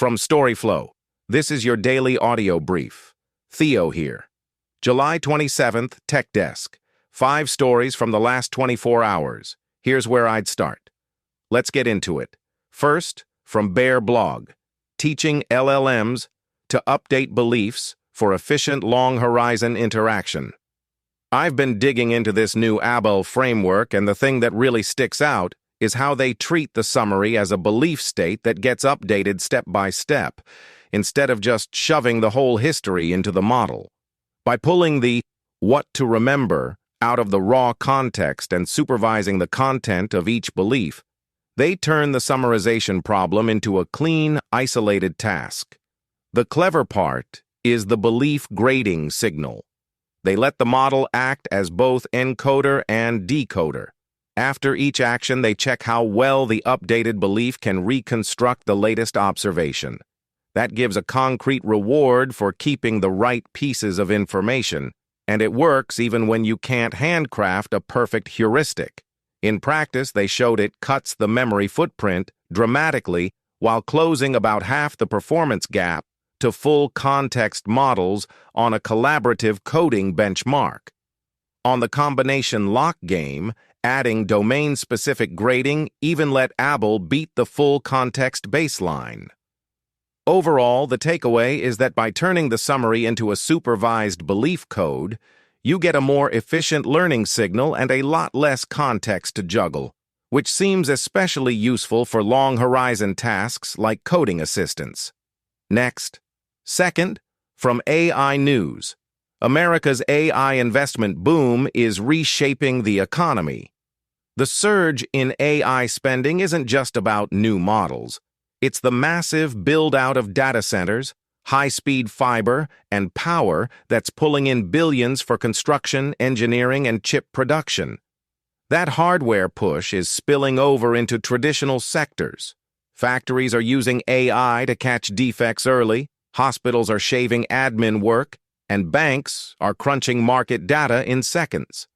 From StoryFlo, this is your daily audio brief. Theo here. July 27th, Tech Desk. 5 stories from the last 24 hours. Here's where I'd start. Let's get into it. First, from BAIR Blog, teaching LLMs to update beliefs for efficient long-horizon interaction. I've been digging into this new ABBEL framework, and the thing that really sticks out is how they treat the summary as a belief state that gets updated step by step, instead of just shoving the whole history into the model. By pulling the what to remember out of the raw context and supervising the content of each belief, they turn the summarization problem into a clean, isolated task. The clever part is the belief grading signal. They let the model act as both encoder and decoder. After each action, they check how well the updated belief can reconstruct the latest observation. That gives a concrete reward for keeping the right pieces of information, and it works even when you can't handcraft a perfect heuristic. In practice, they showed it cuts the memory footprint dramatically while closing about half the performance gap to full context models on a collaborative coding benchmark. On the combination lock game, adding domain-specific grading even let ABBEL beat the full context baseline. Overall, the takeaway is that by turning the summary into a supervised belief code, you get a more efficient learning signal and a lot less context to juggle, which seems especially useful for long-horizon tasks like coding assistance. Next. Second, from AI News. America's AI investment boom is reshaping the economy. The surge in AI spending isn't just about new models. It's the massive build-out of data centers, high-speed fiber, and power that's pulling in billions for construction, engineering, and chip production. That hardware push is spilling over into traditional sectors. Factories are using AI to catch defects early, hospitals are shaving admin work, and banks are crunching market data in seconds.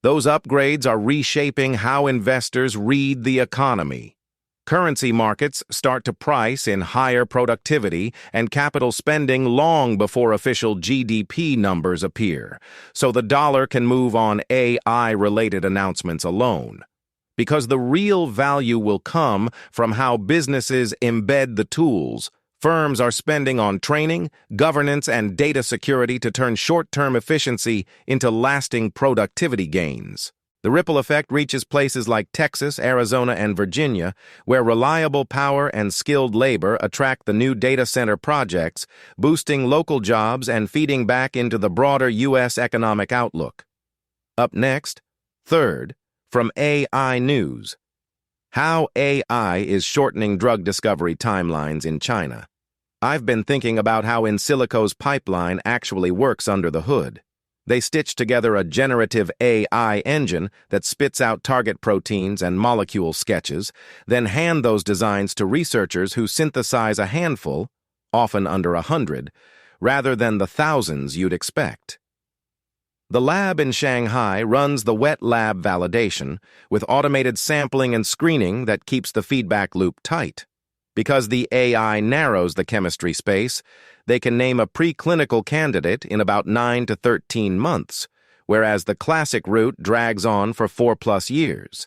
Those upgrades are reshaping how investors read the economy. Currency markets start to price in higher productivity and capital spending long before official GDP numbers appear, so the dollar can move on AI-related announcements alone. Because the real value will come from how businesses embed the tools, firms are spending on training, governance, and data security to turn short-term efficiency into lasting productivity gains. The ripple effect reaches places like Texas, Arizona, and Virginia, where reliable power and skilled labor attract the new data center projects, boosting local jobs and feeding back into the broader U.S. economic outlook. Up next, third, from AI News. How AI is shortening drug discovery timelines in China. I've been thinking about how in silico's pipeline actually works under the hood. They stitch together a generative AI engine that spits out target proteins and molecule sketches, then hand those designs to researchers who synthesize a handful, often under 100, rather than the thousands you'd expect. The lab in Shanghai runs the wet lab validation with automated sampling and screening that keeps the feedback loop tight. Because the AI narrows the chemistry space, they can name a preclinical candidate in about 9 to 13 months, whereas the classic route drags on for 4+ years.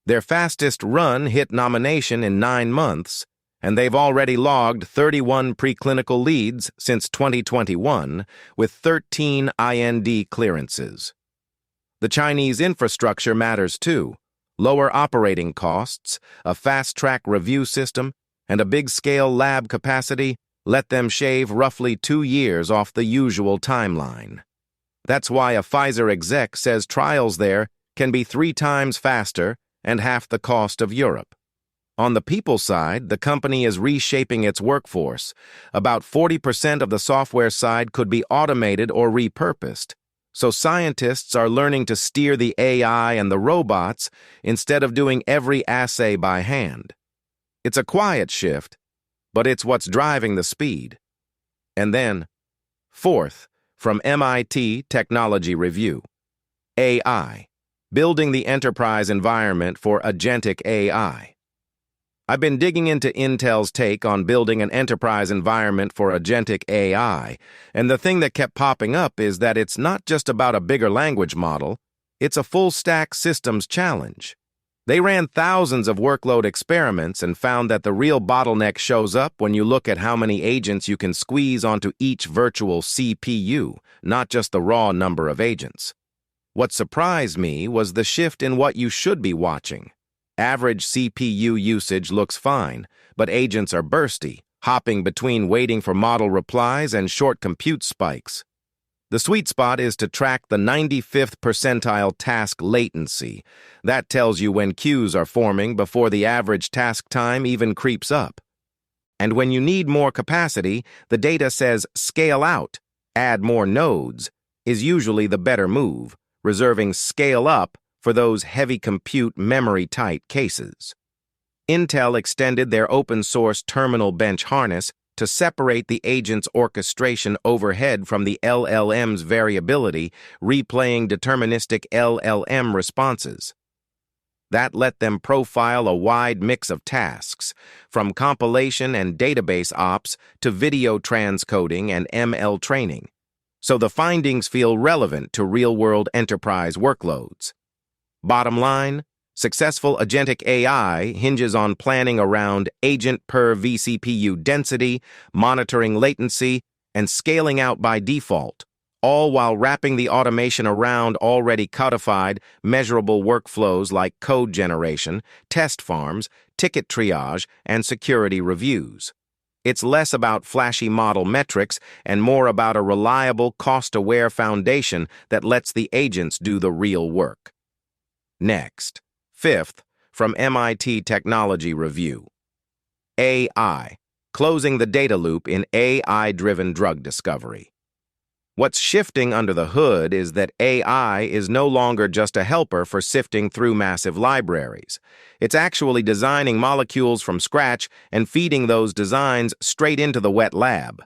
Their fastest run hit nomination in 9 months, and they've already logged 31 preclinical leads since 2021, with 13 IND clearances. The Chinese infrastructure matters too. Lower operating costs, a fast-track review system, and a big-scale lab capacity let them shave roughly 2 years off the usual timeline. That's why a Pfizer exec says trials there can be 3 times faster and half the cost of Europe. On the people side, the company is reshaping its workforce. About 40% of the software side could be automated or repurposed, so scientists are learning to steer the AI and the robots instead of doing every assay by hand. It's a quiet shift, but it's what's driving the speed. And then, fourth, from MIT Technology Review. AI, building the enterprise environment for agentic AI. I've been digging into Intel's take on building an enterprise environment for agentic AI, and the thing that kept popping up is that it's not just about a bigger language model, it's a full-stack systems challenge. They ran thousands of workload experiments and found that the real bottleneck shows up when you look at how many agents you can squeeze onto each virtual CPU, not just the raw number of agents. What surprised me was the shift in what you should be watching. Average CPU usage looks fine, but agents are bursty, hopping between waiting for model replies and short compute spikes. The sweet spot is to track the 95th percentile task latency. That tells you when queues are forming before the average task time even creeps up. And when you need more capacity, the data says scale out, add more nodes, is usually the better move, reserving scale up for those heavy compute memory-tight cases. Intel extended their open-source terminal bench harness to separate the agent's orchestration overhead from the LLM's variability, replaying deterministic LLM responses. That let them profile a wide mix of tasks, from compilation and database ops to video transcoding and ML training. So the findings feel relevant to real-world enterprise workloads. Bottom line, successful agentic AI hinges on planning around agent per vCPU density, monitoring latency, and scaling out by default, all while wrapping the automation around already codified, measurable workflows like code generation, test farms, ticket triage, and security reviews. It's less about flashy model metrics and more about a reliable, cost-aware foundation that lets the agents do the real work. Next, fifth, from MIT Technology Review. AI, closing the data loop in AI-driven drug discovery. What's shifting under the hood is that AI is no longer just a helper for sifting through massive libraries. It's actually designing molecules from scratch and feeding those designs straight into the wet lab.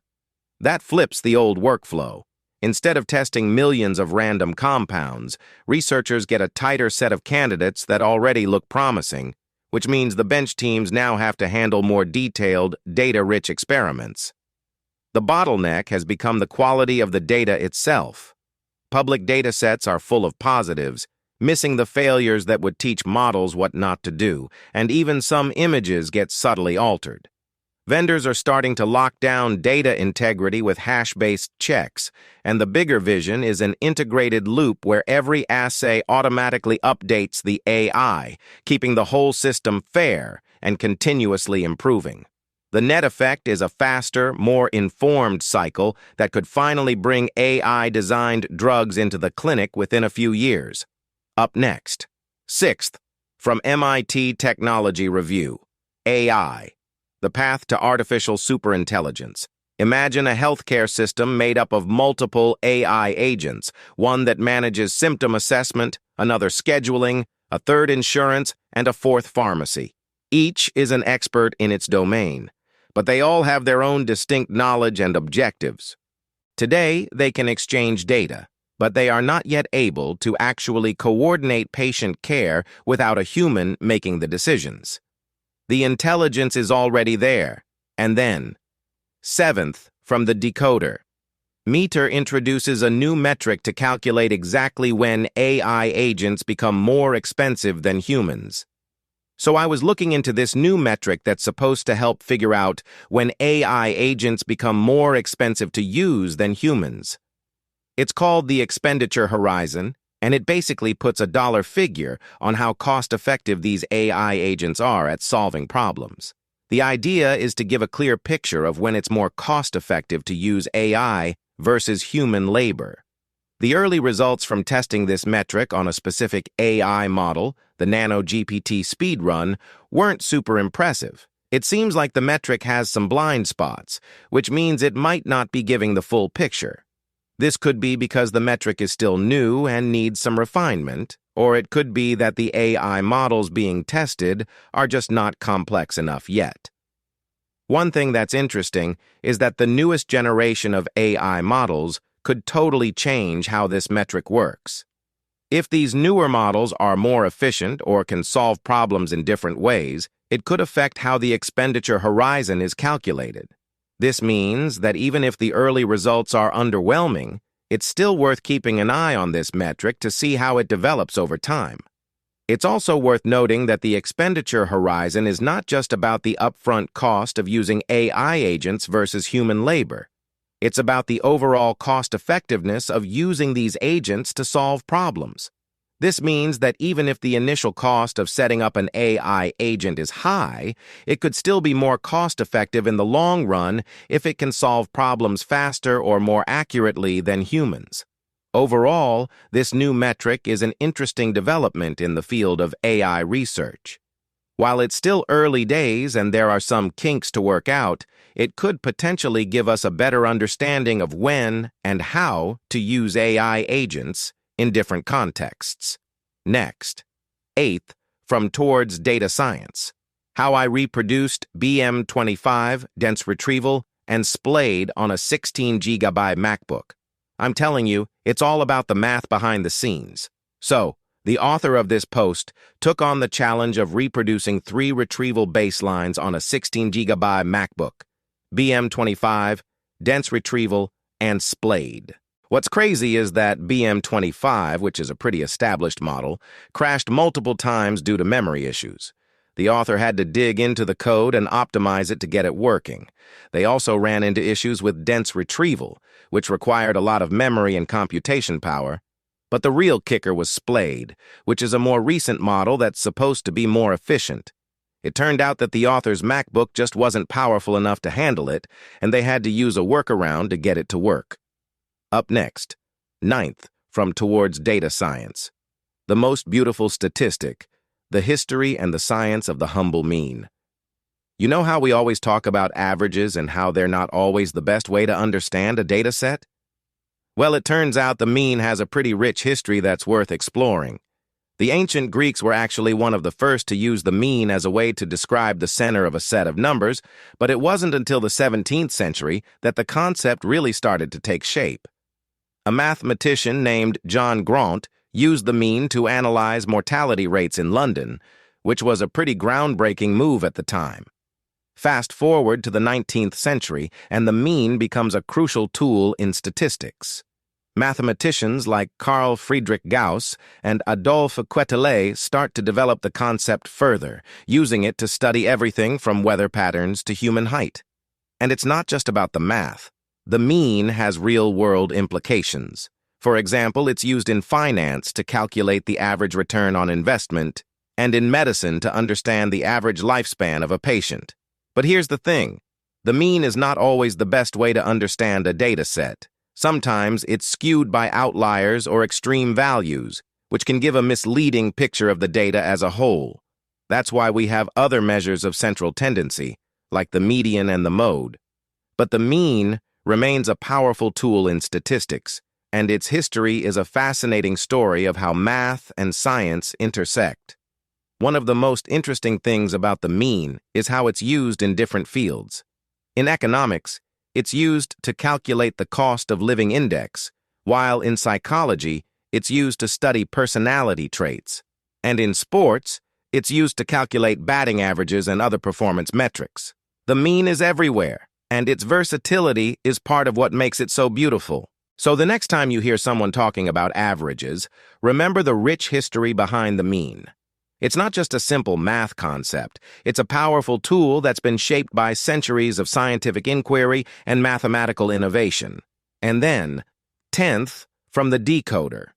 That flips the old workflow. Instead of testing millions of random compounds, researchers get a tighter set of candidates that already look promising, which means the bench teams now have to handle more detailed, data-rich experiments. The bottleneck has become the quality of the data itself. Public datasets are full of positives, missing the failures that would teach models what not to do, and even some images get subtly altered. Vendors are starting to lock down data integrity with hash-based checks, and the bigger vision is an integrated loop where every assay automatically updates the AI, keeping the whole system fair and continuously improving. The net effect is a faster, more informed cycle that could finally bring AI-designed drugs into the clinic within a few years. Up next, sixth, from MIT Technology Review, AI. The path to artificial superintelligence. Imagine a healthcare system made up of multiple AI agents, one that manages symptom assessment, another scheduling, a third insurance, and a fourth pharmacy. Each is an expert in its domain, but they all have their own distinct knowledge and objectives. Today, they can exchange data, but they are not yet able to actually coordinate patient care without a human making the decisions. The intelligence is already there. And then, seventh, from the decoder. Meter introduces a new metric to calculate exactly when AI agents become more expensive than humans. So I was looking into this new metric that's supposed to help figure out when AI agents become more expensive to use than humans. It's called the expenditure horizon, and it basically puts a dollar figure on how cost-effective these AI agents are at solving problems. The idea is to give a clear picture of when it's more cost-effective to use AI versus human labor. The early results from testing this metric on a specific AI model, the NanoGPT speedrun, weren't super impressive. It seems like the metric has some blind spots, which means it might not be giving the full picture. This could be because the metric is still new and needs some refinement, or it could be that the AI models being tested are just not complex enough yet. One thing that's interesting is that the newest generation of AI models could totally change how this metric works. If these newer models are more efficient or can solve problems in different ways, it could affect how the expenditure horizon is calculated. This means that even if the early results are underwhelming, it's still worth keeping an eye on this metric to see how it develops over time. It's also worth noting that the expenditure horizon is not just about the upfront cost of using AI agents versus human labor. It's about the overall cost-effectiveness of using these agents to solve problems. This means that even if the initial cost of setting up an AI agent is high, it could still be more cost-effective in the long run if it can solve problems faster or more accurately than humans. Overall, this new metric is an interesting development in the field of AI research. While it's still early days and there are some kinks to work out, it could potentially give us a better understanding of when and how to use AI agents in different contexts. Next, 8th, from Towards Data Science, How I Reproduced BM25, Dense Retrieval, and Splayed on a 16GB MacBook. I'm telling you, it's all about the math behind the scenes. So, the author of this post took on the challenge of reproducing 3 retrieval baselines on a 16GB MacBook: BM25, Dense Retrieval, and Splayed. What's crazy is that BM25, which is a pretty established model, crashed multiple times due to memory issues. The author had to dig into the code and optimize it to get it working. They also ran into issues with dense retrieval, which required a lot of memory and computation power. But the real kicker was Splayed, which is a more recent model that's supposed to be more efficient. It turned out that the author's MacBook just wasn't powerful enough to handle it, and they had to use a workaround to get it to work. Up next, 9th, from Towards Data Science, The Most Beautiful Statistic, The History and the Science of the Humble Mean. You know how we always talk about averages and how they're not always the best way to understand a data set? Well, it turns out the mean has a pretty rich history that's worth exploring. The ancient Greeks were actually one of the first to use the mean as a way to describe the center of a set of numbers, but it wasn't until the 17th century that the concept really started to take shape. A mathematician named John Graunt used the mean to analyze mortality rates in London, which was a pretty groundbreaking move at the time. Fast forward to the 19th century, and the mean becomes a crucial tool in statistics. Mathematicians like Carl Friedrich Gauss and Adolphe Quetelet start to develop the concept further, using it to study everything from weather patterns to human height. And it's not just about the math. The mean has real-world implications. For example, it's used in finance to calculate the average return on investment, and in medicine to understand the average lifespan of a patient. But here's the thing. The mean is not always the best way to understand a data set. Sometimes it's skewed by outliers or extreme values, which can give a misleading picture of the data as a whole. That's why we have other measures of central tendency, like the median and the mode. But the mean remains a powerful tool in statistics, and its history is a fascinating story of how math and science intersect. One of the most interesting things about the mean is how it's used in different fields. In economics, it's used to calculate the cost of living index, while in psychology, it's used to study personality traits. And in sports, it's used to calculate batting averages and other performance metrics. The mean is everywhere, and its versatility is part of what makes it so beautiful. So the next time you hear someone talking about averages, remember the rich history behind the mean. It's not just a simple math concept. It's a powerful tool that's been shaped by centuries of scientific inquiry and mathematical innovation. And then, 10th, from the decoder.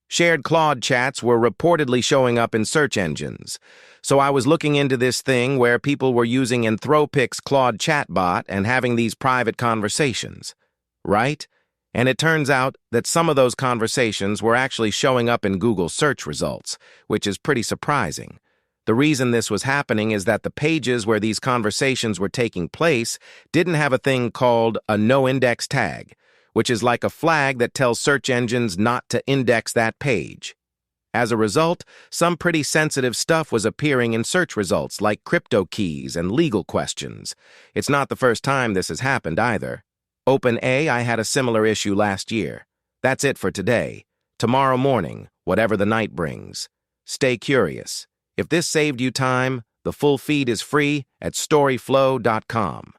Shared Claude chats were reportedly showing up in search engines. So I was looking into this thing where people were using Anthropic's Claude chatbot and having these private conversations. Right? And it turns out that some of those conversations were actually showing up in Google search results, which is pretty surprising. The reason this was happening is that the pages where these conversations were taking place didn't have a thing called a no-index tag, which is like a flag that tells search engines not to index that page. As a result, some pretty sensitive stuff was appearing in search results, like crypto keys and legal questions. It's not the first time this has happened either. OpenAI had a similar issue last year. That's it for today. Tomorrow morning, whatever the night brings. Stay curious. If this saved you time, the full feed is free at storyflo.com.